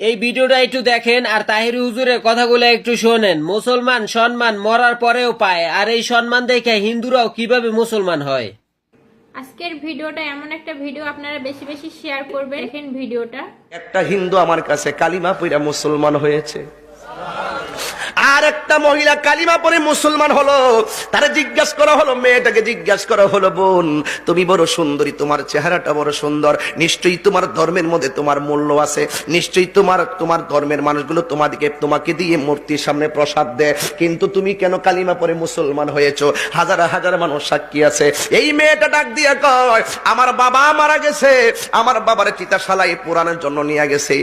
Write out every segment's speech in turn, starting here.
এই ভিডিওটা একটু দেখেন আর তাহির হুজুরের কথাগুলো একটু শোনেন। মুসলমান সম্মান মরার পরেও পায়, আর এই সম্মান দেখে হিন্দুরাও কিভাবে মুসলমান হয়। আজকের ভিডিওটা এমন একটা ভিডিও, আপনারা বেশি বেশি শেয়ার করবেন। দেখেন ভিডিওটা। একটা হিন্দু আমার কাছে কালিমা পড়া মুসলমান হয়েছে, আর একটা মহিলা কালিমা পড়ে মুসলমান হলো। তারা জিজ্ঞাসা করা হলো, মেয়েটাকে জিজ্ঞাসা করা হলো, বোন তুমি বড় সুন্দরী, তোমার চেহারাটা বড় সুন্দর, নিশ্চয়ই তোমার ধর্মের মধ্যে তোমার মূল্য আছে, নিশ্চয়ই তোমার ধর্মের মানুষগুলো তোমাকে দিয়ে মূর্তির সামনে প্রসাদ দেয়, কিন্তু তুমি কেন কালিমা পড়ে মুসলমান হয়েছো? হাজার হাজার মানুষ সাক্ষী আছে। এই মেয়েটা ডাক দিয়া কয়, আমার বাবা মারা গেছে, আমার বাবার চিতাশালায় পোড়ানোর জন্য নিয়ে গেছে,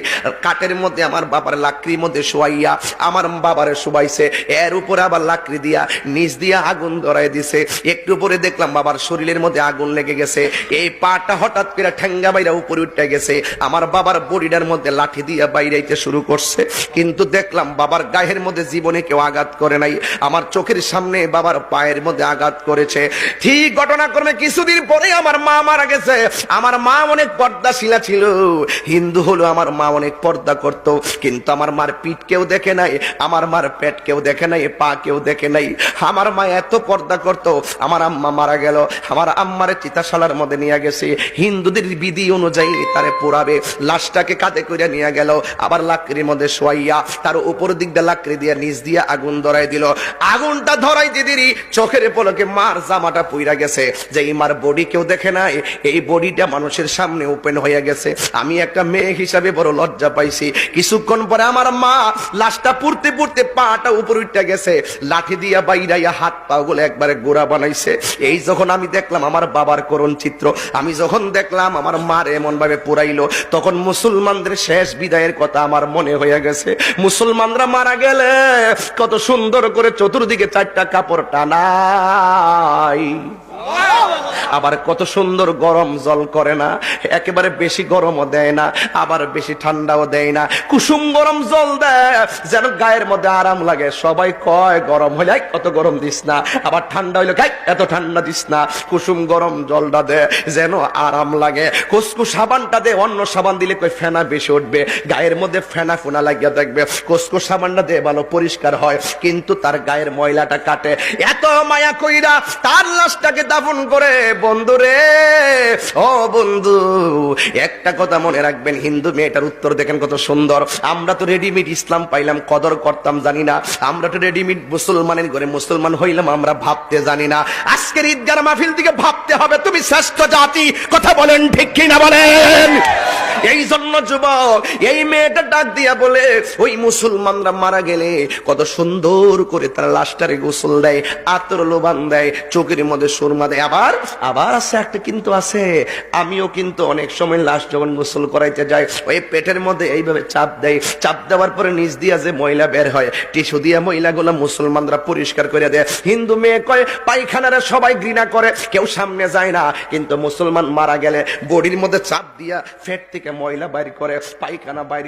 কাঠের মধ্যে আমার বাবার লাকড়ির মধ্যে শোয়াইয়া আমার বাবারে শুবাইছে, এর উপরে আবার লাকড়ি দিয়া নিচ দিয়া আগুন ধরাই দিছে। একটু পরে দেখলাম বাবার শরীরের মধ্যে আগুন লেগে গেছে, এই পাটা হঠাৎ করে ঠ্যাঙ্গা বাইরা উপরে উঠে গেছে, আমার বাবার বডিটার মধ্যে লাঠি দিয়া বাইরাইতে শুরু করছে, কিন্তু দেখলাম বাবার গায়ের মধ্যে জীবনে কেউ আঘাত করে নাই, আমার চোখের সামনে বাবার পায়ের মধ্যে আঘাত করেছে। ঠিক ঘটনাক্রমে কিছুদিন পরে আমার মা মারা গেছে। আমার মা অনেক পর্দাশীলা ছিল, হিন্দু হলো, আমার মা অনেক পর্দা করত, কিন্তু আমার মার পিঠ কেউ দেখে নাই, আমার মার পেট কেউ দেখে নাই, পা কেউ দেখে নাই। আমার মা এত পর্দা করত। আমার আম্মা মারা গেল, আমার আম্মারে চিতাশালার মধ্যে নিয়ে গেছে, হিন্দুদের বিধি অনুযায়ী তারে পোড়াবে, লাশটাকে কাঁধে করে নিয়ে গেল, আবার লাকড়ির মধ্যে শোয়াইয়া তার উপর দিক দিয়ে লাকড়ি দিয়ে নিচ দিয়ে আগুন ধরাই দিল। আগুনটা ধরাই দিদিরই চোখের পলকে মার জামাটা পুইরা গেছে, যে এই মার বডি কেউ দেখে নাই, এই বডিটা মানুষের সামনে ওপেন হয়ে গেছে। আমি একটা মেয়ে হিসাবে বড় লজ্জা পাইছি। কিছুক্ষণ পরে আমার মা লাশটা পুড়তে পুড়তে পাটা উপর উঠে গেছে, লাঠি দিয়া বাইরাইয়া হাত পা গুলো একবারে গোড়া বানাইছে। এই যখন আমি দেখলাম আমার বাবার করুণ চিত্র, আমি যখন দেখলাম আমার মার এমন ভাবে পুরাইলো, তখন মুসলমানদের শেষ বিদায়ের কথা আমার মনে হয়ে গেছে। মুসলমানরা মারা গেলে কত সুন্দর করে চতুর্দিকে চারটা কাপড় টানাই, আবার কত সুন্দর গরম জল করে না, একেবারে বেশি গরমও দেয় না, আবার বেশি ঠান্ডাও দেয় না, কুসুম গরম জল দেয় যেন গায়ের মধ্যে আরাম লাগে। সবাই কয় গরম হইলে কত গরম দিস না, আবার ঠান্ডা হইলে এত ঠান্ডা দিস না। কুসুম গরম জলটা দেয় যেন আরাম লাগে। কুসকুস সাবানটা দে, অন্য সাবান দিলে কই ফেনা বেশি উঠবে, গায়ের মধ্যে ফেনা ফোনা লাগিয়া দেখবে। কুসকুস সাবানটা দে ভালো পরিষ্কার হয়, কিন্তু তার গায়ের ময়লাটা কাটে। এত মায়া কইরা তার লাশটাকে দাফন করে। বন্ধু রে, ও বন্ধু, একটা কথা মনে রাখবেন, হিন্দু মেয়েটার উত্তর দেখেন কত সুন্দর। আমরা তো রেডিমেড ইসলাম পাইলাম, কদর করতাম জানি না। আমরা তো রেডিমেড মুসলমানের ঘরে মুসলমান হইলাম, আমরা ভাবতে জানি না। আজকের ঈদগার মাহফিল থেকে ভাবতে হবে তুমি শ্রেষ্ঠ জাতি। কথা বলেন ঠিক কিনা বলেন? এই জন্য যুবক, এই মেয়েটা ডাক দিয়া বলে, ওই মুসলমানরা মারা গেলে কত সুন্দর করে তারা লাশটারে গোসল দেয়, আতর লোবান দেয়, চোখের মধ্যে সুরমা দেয়। আবার আছে একটা কিন্তু আছে, আমিও কিন্তু অনেক সময় লাশ যখন গোসল করাইতে যাই, ওই পেটের মধ্যে এইভাবে চাপ দেয়, চাপ দেওয়ার পরে নিচ দিয়া যে ময়লা বের হয়, টিস্যু দিয়া ময়লাগুলো মুসলমানরা পরিষ্কার করে দেয়। হিন্দু মেয়ে কয় পায়খানারা সবাই ঘৃণা করে, কেউ সামনে যায় না, কিন্তু মুসলমান মারা গেলে বডির মধ্যে চাপ দিয়া ফেট থেকে ময়লা বাইর করে, পায়খানা বাইর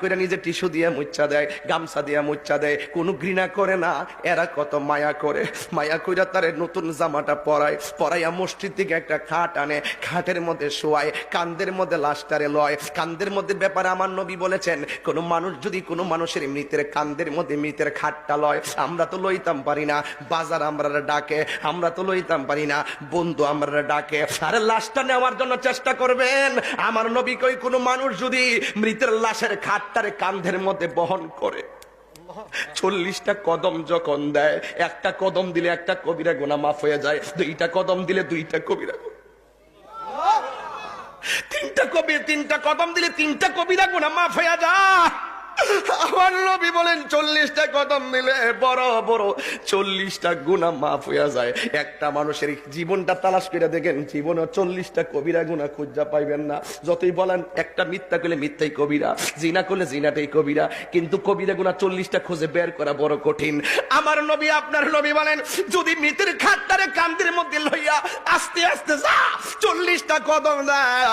করে নিজে টিস্যু দিয়ে মুচ্ছা দেয়, গামছা দিয়ে মুচ্ছা দেয়, কোনো ঘৃণা করে না। এরা কত মায়া করে, মায়া কইরা তারে নতুন জামাটা পরাইয়া মসজিদ থেকে একটা খাট আনে, খাটের মধ্যে শোয়ায়, কান্দের মধ্যে লাশটারে লয়। কান্দের মধ্যে ব্যাপারে আমার নবী বলেছেন, কোন মানুষ যদি কোনো মানুষের মৃতের কান্দের মধ্যে মৃতের খাটটা লয়, আমরা তো লইতাম পারি না, বাজার আমরা ডাকে, আমরা তো লইতাম পারি না, বন্ধু আমরা ডাকে, আরে লাশটা নেওয়ার জন্য চেষ্টা করবেন। আমার নবী কই, কোন মানুষ যদি মৃতের লাশের খাটটারে কান্ধের মধ্যে বহন করে, 40টা কদম যখন দেয়, একটা কদম দিলে একটা কবিরা গুনাহ মাফ হয়ে যায়, 2টা কদম দিলে 2টা কবিরা গুনাহ, 3টা কদম দিলে 3টা কবিরা গুনাহ মাফ হয়ে যায়। আমার নবী বলেন 40টা কদম দিলে বড় বড় 40টা গুনাহ মাফ হয়ে যায়। একটা মানুষের জীবনটা তালাশ করে দেখেন, জীবনে 40টা কবিরা গুনাহ খুঁজা পাইবেন না। যতই বলেন একটা মিথ্যা করলে মিথ্যাই কবিরা, জিনা করলে জিনাটাই কবিরা, কিন্তু কবিরা গুনাহ 40টা খুঁজে বের করা বড় কঠিন। আমার নবী, আপনার নবী বলেন, যদি মৃতের খাটটারে কান্দের মধ্যে লইয়া আস্তে আস্তে যা 40টা কদম দেয়,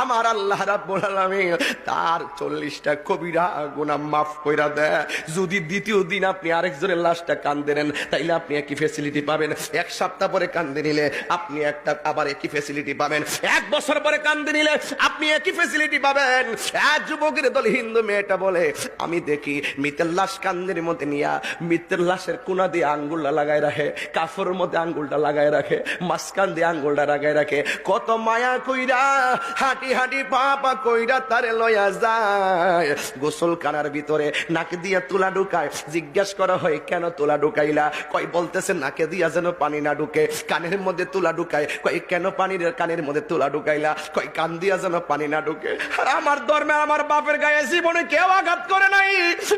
আমার আল্লাহ রাব্বুল আলামিন তার 40টা কবিরা গুনাহ মাফ কইরা দেয়। যদি দ্বিতীয় দিন আপনি আরেকজনের লাশটা কান্দে নেন তাইলে আপনি একই ফ্যাসিলিটি পাবেন। এক সপ্তাহ পরে কান্দে নিলে আপনি একটা আবার একই ফ্যাসিলিটি পাবেন। এক বছর পরে কান্দে নিলে আপনি একই ফ্যাসিলিটি পাবেন। এক যুবকের দল হিন্দু মেয়েটা বলে, আমি দেখি মৃতের লাশ কান্দের মধ্যে নিয়া মৃতের লাশের কোনা দিয়ে আঙ্গুলটা লাগায় রাখে, কাফরের মধ্যে আঙ্গুলটা লাগায় রাখে, মাঝখান দিয়ে আঙ্গুলটা লাগায় রাখে। কত মায়া কইরা হাঁটি হাঁটি পা পা কইরা তারে লয়া যায় গোসল কানার ভিতরে নাক দিয়া তুলা ঢুকায়। জিজ্ঞাসা করা হয় কেন তুলা ঢুকাইলা? কয় বলতেছে নাকে দিয়া যেন পানি না ঢুকে, কানের মধ্যে তুলা ঢুকায়। কয় কেন পানির কানের মধ্যে তুলা ঢুকাইলা? কয় কান দিয়া যেন পানি না ঢুকে। আর আমার ধর্মে আমার বাপের গায়ে জীবনে কেউ আঘাত করে নাই,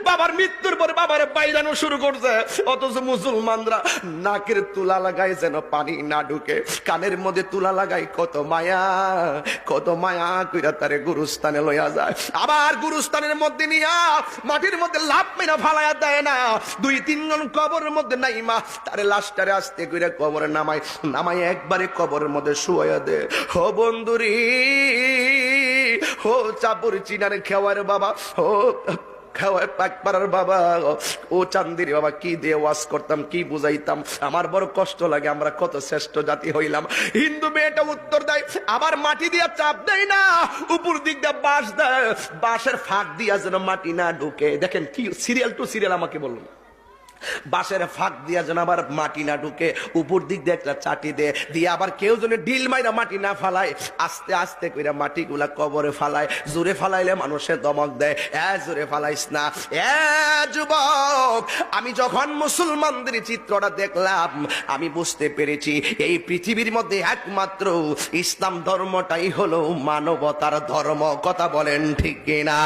বাবার মৃত্যুর পরে বাবারে বাইরানো শুরু করছে। অথচ মুসলমানরা নাকের তুলা লাগায় যেন পানি না ঢুকে, কানের মধ্যে তুলা লাগায়। কত মায়া, কত মায়া কইরা তারে গুরুস্থানে লইয়া যায়। আবার গুরুস্থানের মধ্যে নিয়া মাটির মধ্যে লাভ মেনা ফালাইয়া দেয় না। 2-3 জন কবরের মধ্যে নাই মা তারে লাশটারে আস্তে কইরা কবরে নামায় একবারে কবরের মধ্যে শুয়াইয়া দে। হো বন্ধুরি, হো চাপুর চিনার খেওয়ার বাবা, হো খাওয়ায় পাক পাড়ার বাবা, ও চান্দির বাবা, কি দিয়ে ওয়াজ করতাম, কি বুঝাইতাম, আমার বড় কষ্ট লাগে। আমরা কত শ্রেষ্ঠ জাতি হইলাম। হিন্দু মেয়েটা উত্তর দেয়, আবার মাটি দিয়া চাপ দেয় না, উপর দিক দিয়ে বাঁশ দেয়, বাঁশের ফাঁক দিয়া যেন মাটি না ঢুকে। দেখেন কি সিরিয়াল টু সিরিয়াল আমাকে বলুন। বাঁশের ফাঁক দিয়া যেন আবার মাটি না ঢুকে, উপর দিক দিয়ে একটা চাটি দিয়ে আবার কেউ যেন ঢিল মাইরা মাটি না ফালায়, আস্তে আস্তে কইরা মাটিগুলা কবরে ফালায়। জোরে ফালাইলে মানুষের দমক দেয়, জোরে ফালাইস না। যুবক, আমি যখন মুসলমানদের চিত্রটা দেখলাম আমি বুঝতে পেরেছি এই পৃথিবীর মধ্যে একমাত্র ইসলাম ধর্মটাই হলো মানবতার ধর্ম। কথা বলেন ঠিক কিনা?